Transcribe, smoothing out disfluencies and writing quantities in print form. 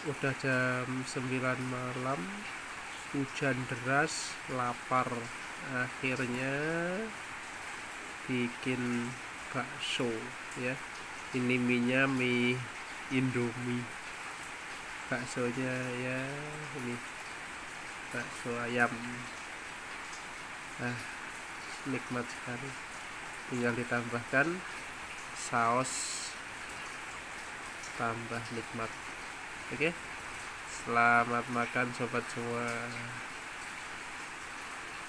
Udah jam 9 malam, hujan deras, lapar. Akhirnya bikin bakso ya. Ini mie Indomie. Baksonya ya ini bakso ayam. Nikmat sekali. Tinggal ditambahkan saus, tambah nikmat. Oke, selamat makan sobat semua.